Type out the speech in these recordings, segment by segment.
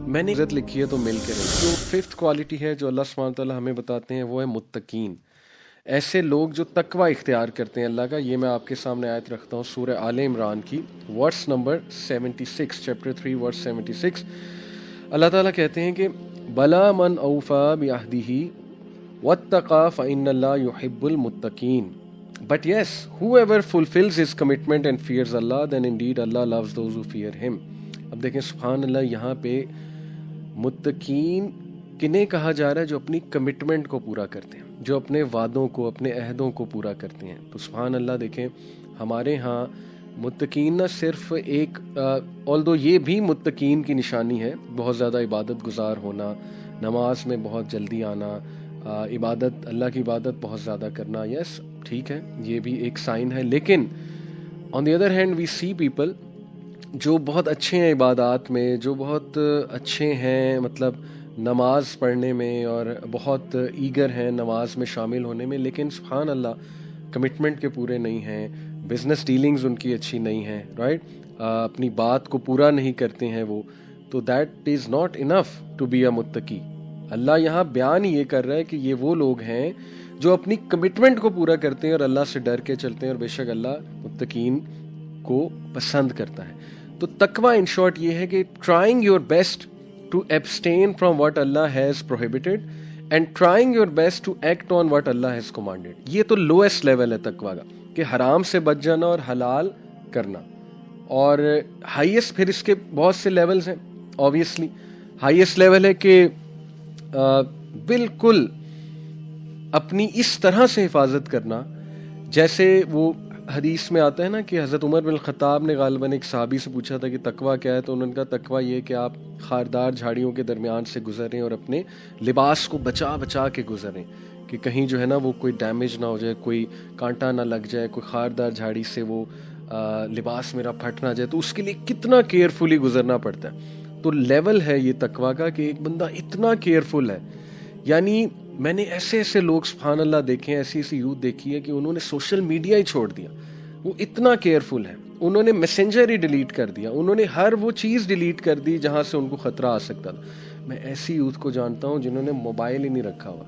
میں نے عزت لکھی ہے تو مل کے رہی. جو ففتھ کوالٹی ہے جو اللہ سبحانہ تعالیٰ ہمیں بتاتے ہیں وہ ہے متقین. ایسے لوگ جو تقوی اختیار کرتے ہیں اللہ کا. یہ میں آپ کے سامنے آیت رکھتا ہوں سورہ آل عمران کی ورس نمبر 76 چیپٹر 3 ورس 76. اللہ تعالیٰ کہتے ہیں کہ بلا من اوفا بعہدہ واتقى فإن اللہ يحب المتقین. But yes, whoever fulfills his commitment and fears Allah, then indeed Allah loves those who fear him. اب دیکھیں سبحان اللہ, یہاں پہ متقین کنہیں کہا جا رہا ہے؟ جو اپنی کمٹمنٹ کو پورا کرتے ہیں, جو اپنے وعدوں کو, اپنے عہدوں کو پورا کرتے ہیں. تو سبحان اللہ دیکھیں ہمارے ہاں متقین نہ صرف ایک although یہ بھی متقین کی نشانی ہے, بہت زیادہ عبادت گزار ہونا, نماز میں بہت جلدی آنا, عبادت, اللہ کی عبادت بہت زیادہ کرنا, یس ٹھیک ہے, یہ بھی ایک سائن ہے. لیکن on the other hand we see people جو بہت اچھے ہیں عبادات میں, جو بہت اچھے ہیں مطلب نماز پڑھنے میں اور بہت ایگر ہیں نماز میں شامل ہونے میں, لیکن سبحان اللہ کمٹمنٹ کے پورے نہیں ہیں, بزنس ڈیلنگز ان کی اچھی نہیں ہیں, رائٹ, اپنی بات کو پورا نہیں کرتے ہیں وہ. تو that is not enough to be a متقی. اللہ یہاں بیان یہ کر رہا ہے کہ یہ وہ لوگ ہیں جو اپنی کمٹمنٹ کو پورا کرتے ہیں اور اللہ سے ڈر کے چلتے ہیں, اور بے شک اللہ متقین کو پسند کرتا ہے. تو تقوی ان شارٹ یہ ہے کہ trying your best to abstain from what Allah has prohibited and trying your best to act on what Allah has commanded. یہ تو لوئسٹ لیول ہے تقوی کا, کہ حرام سے بچ جانا اور حلال کرنا. اور ہائیسٹ پھر اس کے بہت سے لیولز ہیں. آبویسلی ہائیسٹ لیول ہے کہ بالکل اپنی اس طرح سے حفاظت کرنا جیسے وہ حدیث میں آتا ہے نا کہ حضرت عمر بن الخطاب نے غالباً ایک صحابی سے پوچھا تھا کہ تقویٰ کیا ہے, تو انہوں نے کہا تقویٰ یہ کہ آپ خاردار جھاڑیوں کے درمیان سے گزریں اور اپنے لباس کو بچا بچا کے گزریں, کہ کہیں جو ہے نا وہ کوئی ڈیمیج نہ ہو جائے, کوئی کانٹا نہ لگ جائے, کوئی خاردار جھاڑی سے وہ لباس میرا پھٹ نہ جائے. تو اس کے لیے کتنا کیئرفلی گزرنا پڑتا ہے. تو لیول ہے یہ تقویٰ کا کہ ایک بندہ اتنا کیئرفل ہے. یعنی میں نے ایسے ایسے لوگ سبحان اللہ دیکھے ہیں, ایسی ایسی یوتھ دیکھی ہے کہ انہوں نے سوشل میڈیا ہی چھوڑ دیا, وہ اتنا کیئرفل ہے. انہوں نے میسنجر ہی ڈیلیٹ کر دیا, انہوں نے ہر وہ چیز ڈیلیٹ کر دی جہاں سے ان کو خطرہ آ سکتا تھا. میں ایسی یوتھ کو جانتا ہوں جنہوں نے موبائل ہی نہیں رکھا ہوا,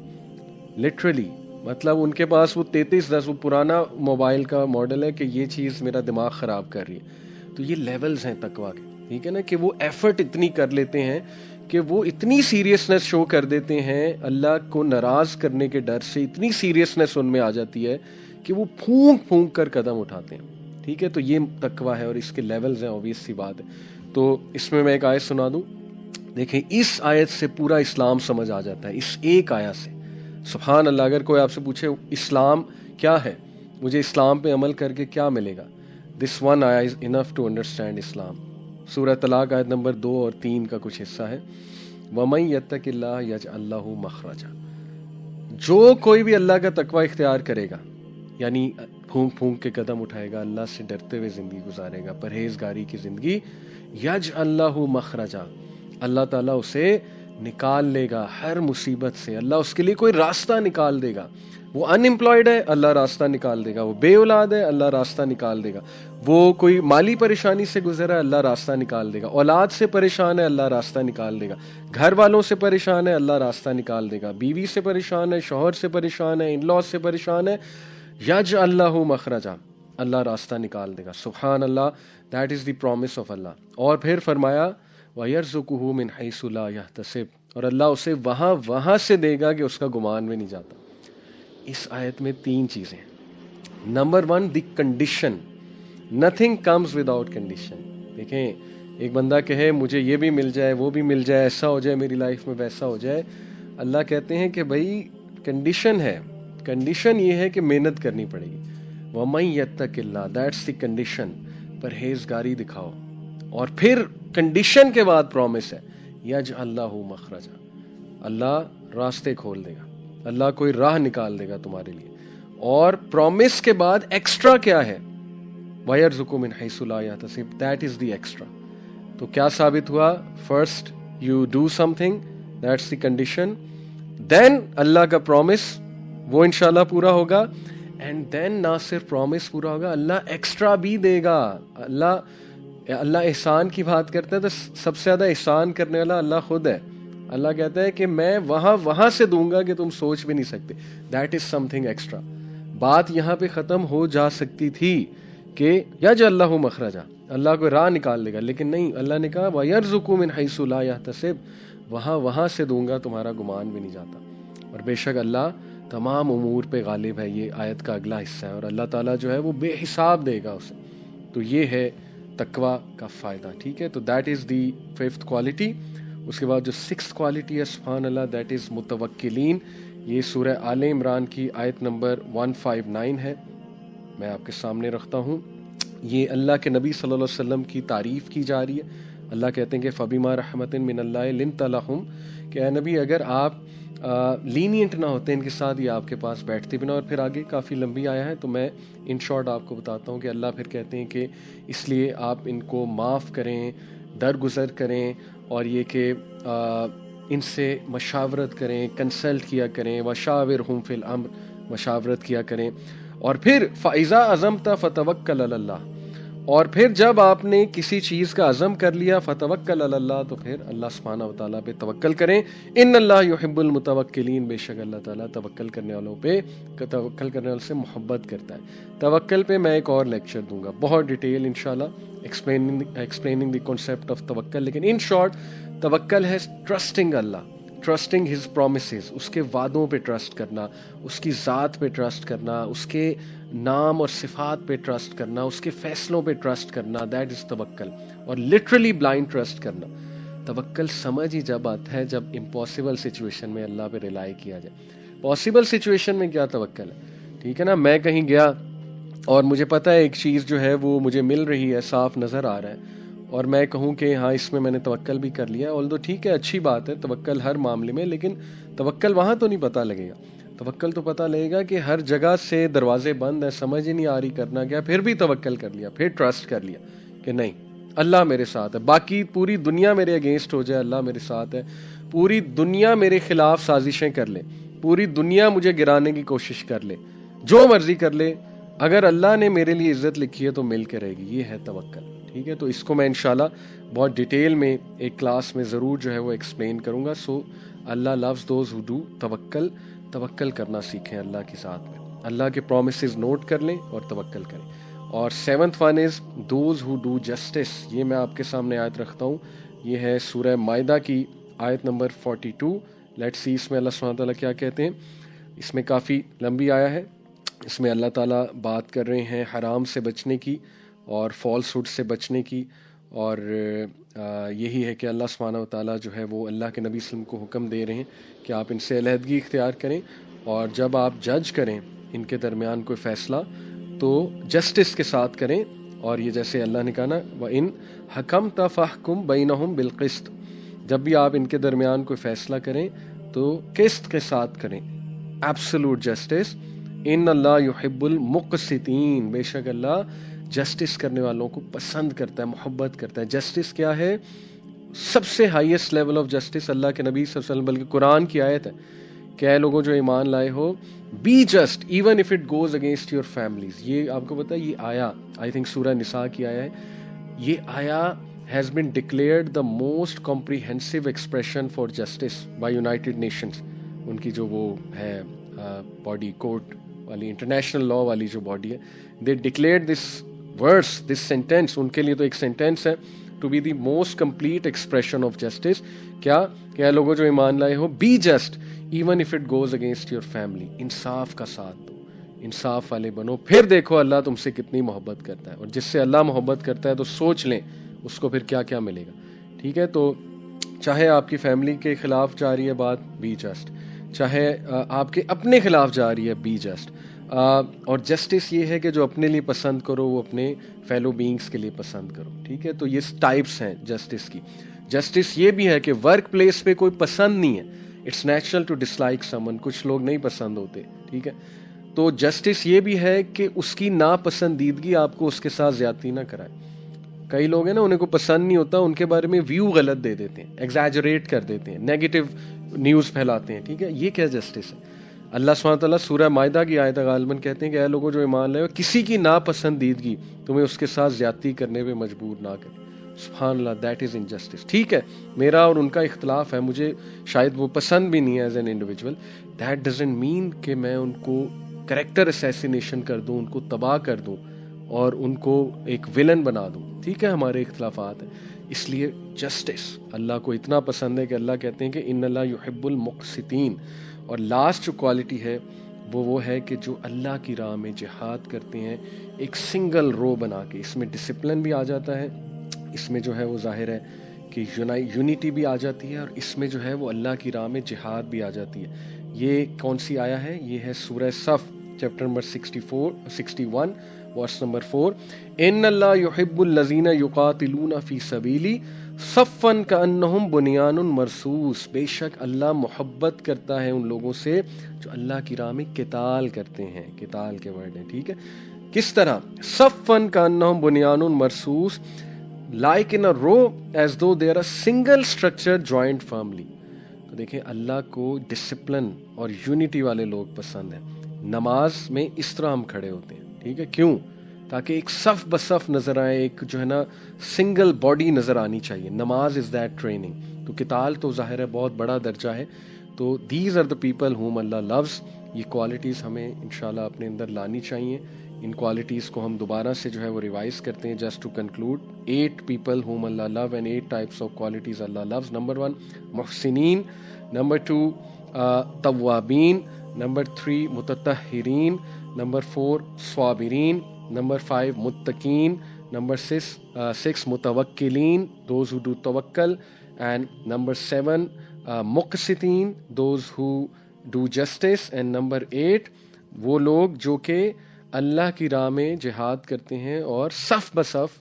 لٹرلی, مطلب ان کے پاس وہ 3310 وہ پرانا موبائل کا ماڈل ہے کہ یہ چیز میرا دماغ خراب کر رہی ہے. تو یہ لیولز ہیں تقویٰ کے, ٹھیک ہے نا, کہ وہ ایفرٹ اتنی کر لیتے ہیں کہ وہ اتنی سیریسنس شو کر دیتے ہیں اللہ کو ناراض کرنے کے ڈر سے, اتنی سیریسنس ان میں آ جاتی ہے کہ وہ پھونک پھونک کر قدم اٹھاتے ہیں. ٹھیک ہے, تو یہ تقویٰ ہے اور اس کے لیولز ہیں, obvious سی بات ہے. تو اس میں ایک آیت سنا دوں, دیکھیں اس آیت سے پورا اسلام سمجھ آ جاتا ہے, اس ایک آیت سے. سبحان اللہ, اگر کوئی آپ سے پوچھے اسلام کیا ہے, مجھے اسلام پہ عمل کر کے کیا ملے گا, دس ون آیت از انف ٹو انڈرسٹینڈ اسلام. سورہ طلاق آیت نمبر 2 اور 3 کا کچھ حصہ ہے. وَمَن يَتَّقِ اللَّهَ يَجْعَل لَّهُ مَخْرَجًا. جو کوئی بھی اللہ کا تقوی اختیار کرے گا, یعنی پھونک پھونک کے قدم اٹھائے گا, اللہ سے ڈرتے ہوئے زندگی گزارے گا, پرہیزگاری کی زندگی, یجعل لَّهُ مَخْرَجًا, اللہ تعالیٰ اسے نکال لے گا ہر مصیبت سے. اللہ اس کے لیے کوئی راستہ نکال دے گا. وہ ان امپلائڈ ہے, اللہ راستہ نکال دے گا. وہ بے اولاد ہے, اللہ راستہ نکال دے گا. وہ کوئی مالی پریشانی سے گزرا ہے, اللہ راستہ نکال دے گا. اولاد سے پریشان ہے, اللہ راستہ نکال دے گا. گھر والوں سے پریشان ہے, اللہ راستہ نکال دے گا. بیوی سے پریشان ہے, شوہر سے پریشان ہے, ان لاز سے پریشان ہے, یجعل لہ مخرجا, اللہ راستہ نکال دے گا. سبحان اللہ, that is the promise of Allah. اور پھر فرمایا وَيَرْزُقُهُ مِنْ حَيْثُ لَا يَحْتَسِبُ, اور اللہ اسے وہاں سے دے گا کہ اس کا گمان میں نہیں جاتا. اس آیت میں 3 چیزیں. Number 1, the condition, nothing comes without condition. دیکھیں ایک بندہ کہے مجھے یہ بھی مل جائے, وہ بھی مل جائے, ایسا ہو جائے میری لائف میں, ویسا ہو جائے. اللہ کہتے ہیں کہ بھائی کنڈیشن ہے, کنڈیشن یہ ہے کہ محنت کرنی پڑے گی. وَمَن يَتَّقِ اللَّهَ, دیٹس دی کنڈیشن, پرہیزگاری دکھاؤ. اور پھر کنڈیشن کے بعد پرومس ہے یجعل لہ مخرجا, اللہ راستے کھول دے گا, اللہ کوئی راہ نکال دے گا تمہارے لیے. اور پرومس کے بعد ایکسٹرا کیا ہے, وَيَرْزُقُهُ مِنْ حَيْثُ لَا يَحْتَسِبُ, دیٹ از دی ایکسٹرا. تو کیا ثابت ہوا, first you do something, that's the condition, then اللہ کا پرومس وہ انشاءاللہ پورا ہوگا, اینڈ دین نہ صرف پرومس پورا ہوگا, اللہ ایکسٹرا بھی دے گا. اللہ اللہ احسان کی بات کرتا ہے تو سب سے زیادہ احسان کرنے والا اللہ خود ہے. اللہ کہتا ہے کہ میں وہاں سے دوں گا کہ تم سوچ بھی نہیں سکتے. That is some thing extra. بات یہاں پہ ختم ہو جا سکتی تھی کہ یجعل لہ مخرجا، اللہ کو راہ نکال دے گا، لیکن نہیں، اللہ نے کہا وَيَرْزُقُ مِنْ حَيْثُ لَا يَحْتَسِبُ، وہاں سے دوں گا تمہارا گمان بھی نہیں جاتا. اور بے شک اللہ تمام امور پہ غالب ہے. یہ آیت کا اگلا حصہ ہے، اور اللہ تعالیٰ جو ہے وہ بے حساب دے گا اسے. تو یہ ہے تقویٰ کا فائدہ. ٹھیک ہے، تو that is the 5th quality. اس کے بعد جو 6th کوالٹی ہے سبحان اللہ، دیٹ از متوکلین. یہ سورہ آل عمران کی آیت نمبر 159 ہے، میں آپ کے سامنے رکھتا ہوں. یہ اللہ کے نبی صلی اللہ علیہ وسلم کی تعریف کی جا رہی ہے. اللہ کہتے ہیں کہ فَبِمَا رَحْمَةٍ مِّنَ اللَّهِ لِنْتَ لَهُمْ، کہ اے نبی اگر آپ لینینٹ نہ ہوتے ان کے ساتھ، یہ آپ کے پاس بیٹھتے بھی نہ. اور پھر آگے کافی لمبی آیا ہے، تو میں ان شارٹ آپ کو بتاتا ہوں کہ اللہ پھر کہتے ہیں کہ اس لیے آپ ان کو معاف کریں، درگزر کریں، اور یہ کہ ان سے مشاورت کریں، کنسلٹ کیا کریں. وَشَاوِرْهُمْ فِي الْأَمْرِ، مشاورت کیا کریں. اور پھر فَإِذَا عَزَمْتَ فَتَوَكَّلْ عَلَى اللَّهِ، اور پھر جب آپ نے کسی چیز کا عزم کر لیا، فتوکل علی اللہ، تو پھر اللہ سبحانہ و تعالیٰ پہ توکل کریں. ان اللہ یحب المتوکلین، بے شک اللہ تعالیٰ توکل کرنے والوں سے محبت کرتا ہے. توکل پہ میں ایک اور لیکچر دوں گا بہت ڈیٹیل انشاءاللہ، ایکسپلیننگ دی کنسیپٹ آف توکل. لیکن ان شارٹ توکل ہے ٹرسٹنگ اللہ، ٹرسٹنگ ہز پرومسز، اس کے وعدوں پہ ٹرسٹ کرنا، اس کی ذات پہ ٹرسٹ کرنا، اس کے نام اور صفات پہ ٹرسٹ کرنا، اس کے فیصلوں پہ ٹرسٹ کرنا. دیٹ از توکل. اور لٹرلی بلائنڈ ٹرسٹ کرنا. توکل سمجھ ہی جب آتا ہے جب امپاسبل سچویشن میں اللہ پہ ریلائی کیا جائے. پاسبل سچویشن میں کیا توکل ہے؟ ٹھیک ہے نا، میں کہیں گیا اور مجھے پتہ ہے ایک چیز جو ہے وہ مجھے مل رہی ہے، صاف نظر آ رہا ہے، اور میں کہوں کہ ہاں اس میں نے توکل بھی کر لیا. although ٹھیک ہے، اچھی بات ہے توکل ہر معاملے میں، لیکن توکل وہاں تو نہیں پتہ لگے گا. توکل تو پتہ لگے گا کہ ہر جگہ سے دروازے بند ہیں، سمجھ ہی نہیں آ رہی کرنا کیا، پھر بھی توکل کر لیا، پھر ٹرسٹ کر لیا کہ نہیں اللہ میرے ساتھ ہے. باقی پوری دنیا میرے اگینسٹ ہو جائے، اللہ میرے ساتھ ہے. پوری دنیا میرے خلاف سازشیں کر لے، پوری دنیا مجھے گرانے کی کوشش کر لے، جو مرضی کر لے، اگر اللہ نے میرے لیے عزت لکھی ہے تو مل کے رہے گی. یہ ہے توکل. ٹھیک ہے، تو اس کو میں انشاءاللہ بہت ڈیٹیل میں ایک کلاس میں ضرور جو ہے وہ ایکسپلین کروں گا. سو اللہ لوز دوز ہو ڈو توکل. توکل کرنا سیکھیں اللہ کی ذات میں، اللہ کے پرومسز نوٹ کر لیں اور توکل کریں. اور 7th one is those who do justice. یہ میں آپ کے سامنے آیت رکھتا ہوں، یہ ہے سورہ مائدہ کی آیت نمبر 42. لیٹس سی اس میں اللہ سبحانہ تعالیٰ کیا کہتے ہیں. اس میں کافی لمبی آیا ہے. اس میں اللہ تعالیٰ بات کر رہے ہیں حرام سے بچنے کی اور فالس ہوڈ سے بچنے کی. اور یہی ہے کہ اللہ سبحانہ و تعالیٰ جو ہے وہ اللہ کے نبی صلی اللہ علیہ وسلم کو حکم دے رہے ہیں کہ آپ ان سے علیحدگی اختیار کریں، اور جب آپ جج کریں ان کے درمیان کوئی فیصلہ تو جسٹس کے ساتھ کریں. اور یہ جیسے اللہ نے کہا نا وَإِنْ حَكَمْتَ فَاحْكُمْ بَيْنَهُمْ بِالْقِسْطِ، جب بھی آپ ان کے درمیان کوئی فیصلہ کریں تو قسط کے ساتھ کریں، ایبسولوٹ جسٹس. ان اللہ یحب المقسطین، بے شک اللہ جسٹس کرنے والوں کو پسند کرتا ہے، محبت کرتا ہے. جسٹس کیا ہے؟ سب سے ہائیسٹ لیول آف جسٹس اللہ کے نبی صلی اللہ علیہ وسلم، بلکہ قرآن کی آیت ہے کہ اے لوگوں جو ایمان لائے ہو، be just even if it goes against your families. یہ آپ کو پتا ہے، یہ آیا آئی تھنک سورہ نساء کی آیا ہے. یہ آیا has been declared the most comprehensive expression for justice by United Nations. ان کی جو وہ ہے باڈی، کورٹ والی، انٹرنیشنل لا والی جو باڈی ہے، they declared this verse, this sentence، ان کے لیے تو ایک سینٹینس ہے، to be the most complete expression of justice. کیا کہ اے لوگوں جو ایمان لائے ہو، be just even if it goes against your family. انصاف کا ساتھ دو، انصاف والے بنو، پھر دیکھو اللہ تم سے کتنی محبت کرتا ہے. اور جس سے اللہ محبت کرتا ہے تو سوچ لیں اس کو پھر کیا کیا ملے گا. ٹھیک ہے، تو چاہے آپ کی فیملی کے خلاف جا رہی ہے بات، بی جسٹ. چاہے آپ کے اپنے خلاف جا رہی ہے، بی جسٹ. اور جسٹس یہ ہے کہ جو اپنے لیے پسند کرو وہ اپنے فیلو بینگس کے لیے پسند کرو. ٹھیک ہے، تو یہ ٹائپس ہیں جسٹس کی. جسٹس یہ بھی ہے کہ ورک پلیس پہ کوئی پسند نہیں ہے، it's natural to dislike someone, کچھ لوگ نہیں پسند ہوتے. ٹھیک ہے، تو جسٹس یہ بھی ہے کہ اس کی ناپسندیدگی آپ کو اس کے ساتھ زیادتی نہ کرائے. کئی لوگ ہیں نا، انہیں کو پسند نہیں ہوتا، ان کے بارے میں ویو غلط دے دیتے ہیں، ایگزیجریٹ کر دیتے ہیں، نیگیٹو نیوز پھیلاتے ہیں. ٹھیک ہے، یہ کیا جسٹس ہے؟ اللہ سبحانہ تعالیٰ سورہ مائدہ کی آیت غالباً کہتے ہیں کہ اے لوگوں جو ایمان لائے ہو، کسی کی ناپسندیدگی تمہیں اس کے ساتھ زیادتی کرنے پہ مجبور نہ کرے. سبحان اللہ، دیٹ از انجسٹس. ٹھیک ہے میرا اور ان کا اختلاف ہے، مجھے شاید وہ پسند بھی نہیں ہے as an individual, that doesn't mean کہ میں ان کو کریکٹر اسیسینیشن کر دوں، ان کو تباہ کر دوں اور ان کو ایک ولن بنا دوں. ٹھیک ہے ہمارے اختلافات ہیں، اس لیے جسٹس اللہ کو اتنا پسند ہے کہ اللہ کہتے ہیں کہ ان اللہ یحب المقسطین. اور لاسٹ جو کوالٹی ہے وہ ہے کہ جو اللہ کی راہ میں جہاد کرتے ہیں ایک سنگل رو بنا کے. اس میں ڈسپلن بھی آ جاتا ہے، اس میں جو ہے وہ ظاہر ہے کہ یونیٹی بھی آ جاتی ہے، اور اس میں جو ہے وہ اللہ کی راہ میں جہاد بھی آ جاتی ہے. یہ کون سی آیا ہے؟ یہ ہے سورہ صف چیپٹر نمبر 61 ورس نمبر 4. ان اللہ یحب الذین یقاتلون فی سبیلی صفا کانہم بنیان مرصوص. بے شک اللہ محبت کرتا ہے ان لوگوں سے جو اللہ کی راہ میں قتال کرتے ہیں. قتال کے ورڈ ہیں، ٹھیک ہے. کس طرح؟ صفا کانہم بنیان مرصوص like in a row as though they are a single structure joined firmly. تو دیکھیں اللہ کو ڈسپلن اور یونٹی والے لوگ پسند ہیں. نماز میں اس طرح ہم کھڑے ہوتے ہیں، ٹھیک ہے، کیوں؟ تاکہ ایک صف بصف نظر آئے، ایک جو ہے نا سنگل باڈی نظر آنی چاہیے. نماز از دیٹ ٹریننگ. تو قتال تو ظاہر ہے بہت بڑا درجہ ہے. تو these are the people whom Allah loves. یہ کوالٹیز ہمیں انشاءاللہ اپنے اندر لانی چاہیے. ان کوالٹیز کو ہم دوبارہ سے جو ہے وہ ریوائز کرتے ہیں. Just to conclude 8 people whom Allah love and 8 types of qualities Allah loves. Number 1 محسنین, Number 2 توابین, Number 3 متطہرین, Number 4 Sabireen, Number 5 متقین, Number 6 متوکلین, those who do tawakkal, and Number 7 مقسطین, those who do justice, and Number 8 وہ لوگ جو کہ اللہ کی راہ میں جہاد کرتے ہیں اور صف بصف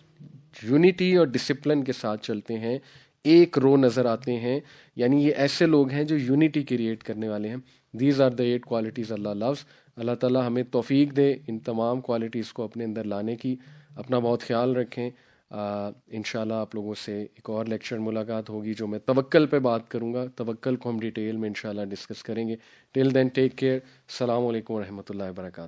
یونٹی اور ڈسپلن کے ساتھ چلتے ہیں، ایک رو نظر آتے ہیں. یعنی یہ ایسے لوگ ہیں جو یونٹی کریٹ کرنے والے ہیں. These are the 8 qualities Allah loves. اللہ تعالیٰ ہمیں توفیق دے ان تمام کوالٹیز کو اپنے اندر لانے کی. اپنا بہت خیال رکھیں. انشاءاللہ آپ لوگوں سے ایک اور لیکچر ملاقات ہوگی جو میں توکل پہ بات کروں گا. توکل کو ہم ڈیٹیل میں انشاءاللہ ڈسکس کریں گے. ٹل دین ٹیک کیئر. السلام علیکم ورحمۃ اللہ وبرکاتہ.